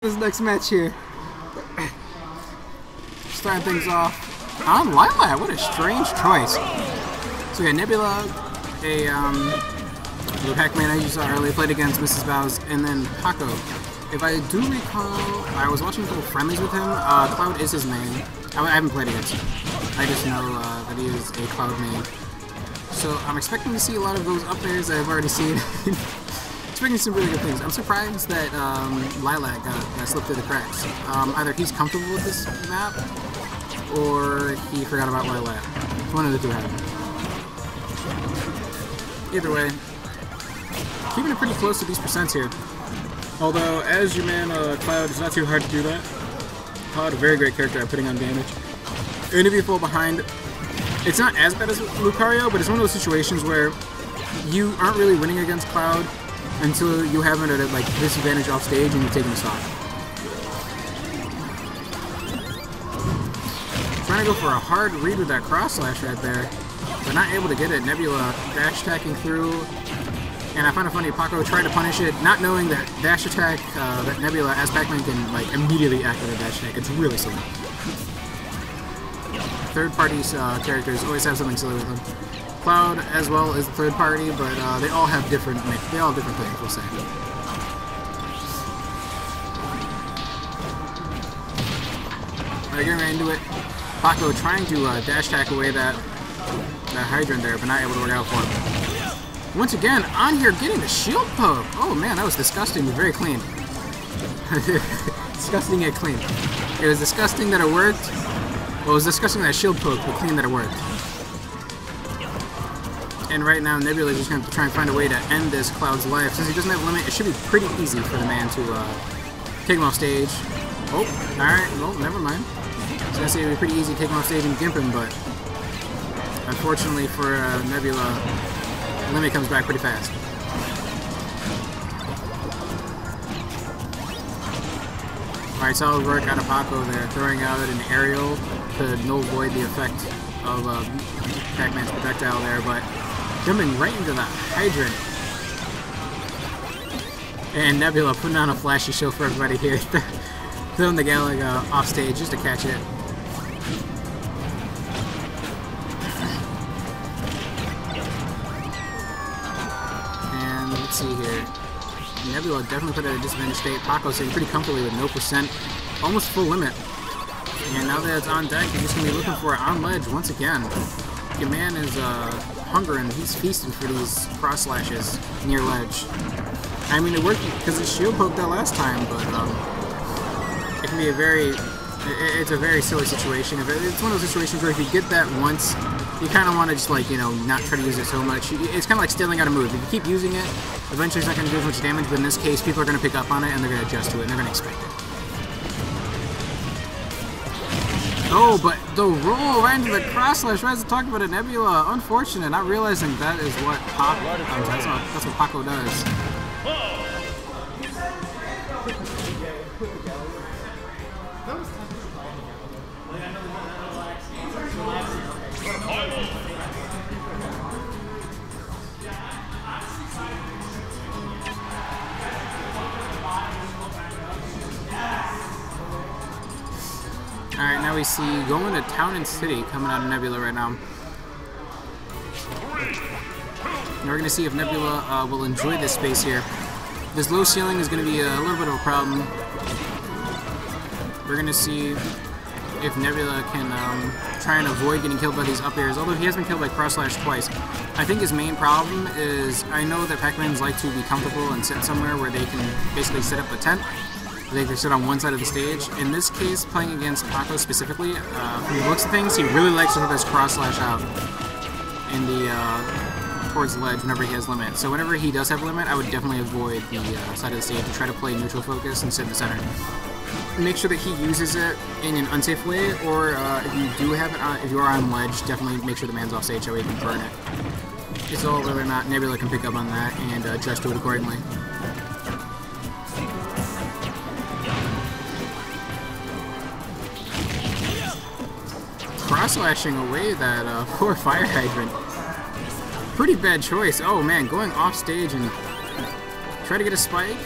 This next match here. Starting things off on Lilac. What a strange choice. So we got Nebula, the Pac Man I just saw earlier, played against Mrs. Bowes, and then Paco. If I do recall, I was watching a couple friendlies with him. Cloud is his main. I haven't played against him. I just know that he is a Cloud main. So I'm expecting to see a lot of those up airs that I've already seen. Expecting some really good things. I'm surprised that Lilac got slipped through the cracks. Either he's comfortable with this map, or he forgot about Lilac. One of the two happened. Either way, keeping it pretty close to these percents here. Although, as your man Cloud, it's not too hard to do that. Cloud, a very great character at putting on damage. And if you fall behind, it's not as bad as Lucario, but it's one of those situations where you aren't really winning against Cloud until you have it at like disadvantage off stage and you're taking a stock. Trying to go for a hard read with that cross slash right there, but not able to get it. Nebula dash attacking through, and I find it funny, Paco tried to punish it, not knowing that dash attack, that Nebula as Pac Man can like immediately activate dash attack. It's really silly. Third party characters always have something silly with them. Cloud as well as the third party, but they all have different things, we'll say. Alright, getting right into it. Paco trying to dash attack away that hydrant there, but not able to work out for him. Once again, on here getting the shield poke. Oh man, that was disgusting, but very clean. Disgusting yet clean. It was disgusting that it worked. Well, it was disgusting that shield poke, but clean that it worked. And right now, Nebula is just going to try and find a way to end this Cloud's life. Since he doesn't have a limit, it should be pretty easy for the man to take him off stage. Oh, alright, well, never mind. I was going to say it would be pretty easy to take him off stage and gimp him, but unfortunately for Nebula, the limit comes back pretty fast. Alright, solid work out of Paco there, throwing out an aerial to null void the effect of Pac Man's projectile there, but jumping right into the hydrant. And Nebula putting on a flashy show for everybody here. Throwing the Galaga off stage just to catch it. And let's see here. Nebula definitely put it at a disadvantage state. Paco sitting pretty comfortably with no percent. Almost full limit. And now that it's on deck, you're just going to be looking for it on ledge once again. Your man is hungering, he's feasting for these cross slashes near ledge. I mean, it worked because it shield poked that last time, but it can be it's a very silly situation. It's one of those situations where if you get that once, you kind of want to just like, not try to use it so much. It's kind of like stealing out a move. If you keep using it, eventually it's not going to do as much damage, but in this case, people are going to pick up on it and they're going to adjust to it and they're going to expect it. Oh, but the roll right into the cross slash, right as I talked about it, Nebula, unfortunate, not realizing that is what that's what Paco does. Alright, now we see going to Town and City coming out of Nebula right now. And we're going to see if Nebula will enjoy this space here. This low ceiling is going to be a little bit of a problem. We're going to see if Nebula can try and avoid getting killed by these up airs, although he has been killed by cross slash twice. I think his main problem is, I know that Pac-Mans like to be comfortable and sit somewhere where they can basically set up a tent. They can sit on one side of the stage. In this case, playing against Paco specifically, from the looks of things, he really likes to have this cross slash out in the towards the ledge whenever he has limit. So whenever he does have limit, I would definitely avoid the side of the stage and try to play neutral focus and sit in the center. Make sure that he uses it in an unsafe way, or if you do have it, if you are on ledge, definitely make sure the man's off stage so he can burn it. It's all whether or not Nebula can pick up on that and adjust to it accordingly. Cross-slashing away that poor fire hydrant. Pretty bad choice. Oh man, going off stage and try to get a spike.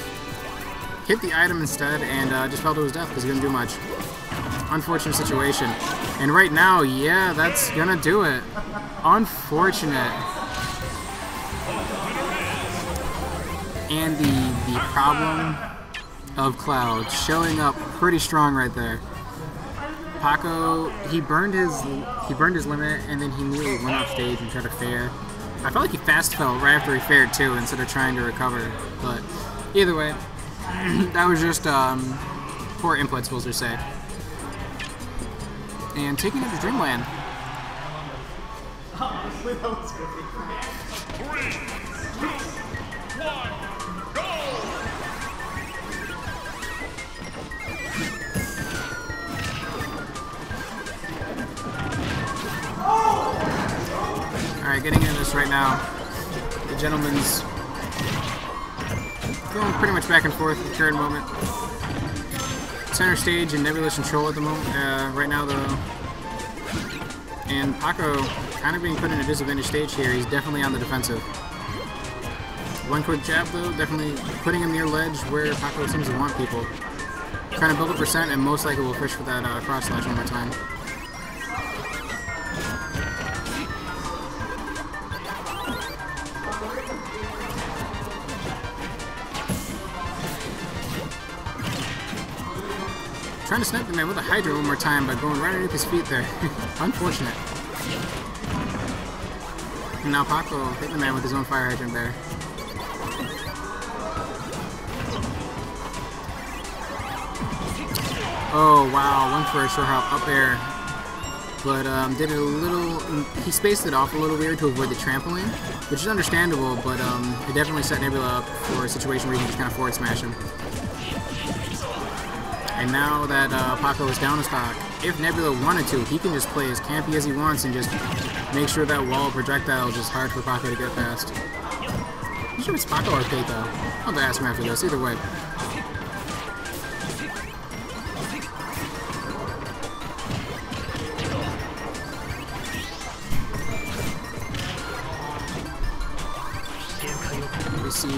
hit the item instead and just fell to his death because he couldn't do much. Unfortunate situation. And right now, yeah, that's gonna do it. Unfortunate. And the problem of Cloud showing up pretty strong right there. Paco, he burned his limit and then he immediately went off stage and tried to fair. I felt like he fast fell right after he fared too instead of trying to recover. But either way, that was just poor input, supposed to say. And taking it to Dreamland. Honestly, that was great. 3, 2, 1, go! Alright, getting into this right now. The gentleman's going pretty much back and forth at the current moment. Center stage and Nebula's control at the moment, right now though. And Paco kind of being put in a disadvantaged stage here. He's definitely on the defensive. One quick jab though, definitely putting him near ledge where Paco seems to want people. Trying to build a percent and most likely will fish for that cross slash one more time. Trying to snap the man with a Hydra one more time, but going right underneath his feet there. Unfortunate. And now Paco hit the man with his own fire hydrant there. Oh wow, went for a short hop up air. But did it a little, he spaced it off a little weird to avoid the trampoline, which is understandable, but it definitely set Nebula up for a situation where you can just kind of forward smash him. And now that Paco is down a stock, if Nebula wanted to, he can just play as campy as he wants and just make sure that wall projectile is just hard for Paco to get past. I'm sure it's Paco or Paco. I'll have to ask him after this, either way. We see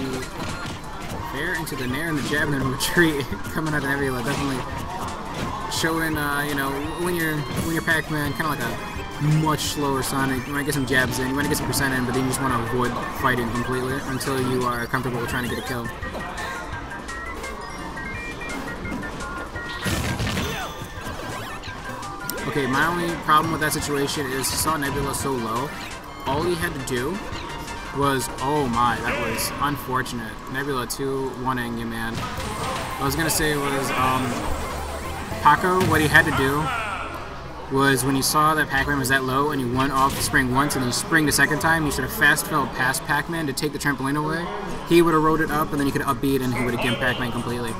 fair into the nair and the jab and then retreat coming out of Nebula, definitely showing you know, when you're Pac Man, kind of like a much slower Sonic. You want to get some jabs in, you want to get some percent in, but then you just want to avoid fighting completely until you are comfortable with trying to get a kill. Okay, my only problem with that situation is he saw Nebula so low. All he had to do was, oh my, that was unfortunate. Nebula 2-1ing you, man. I was gonna say was, Paco, what he had to do was when he saw that Pac Man was that low and he went off the spring once and then he spring the second time, he should have fast fell past Pac Man to take the trampoline away. He would have rode it up and then he could have upbeat and he would have gimped Pac Man completely.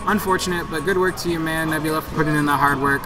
Unfortunate, but good work to you, man, Nebula, for putting in the hard work.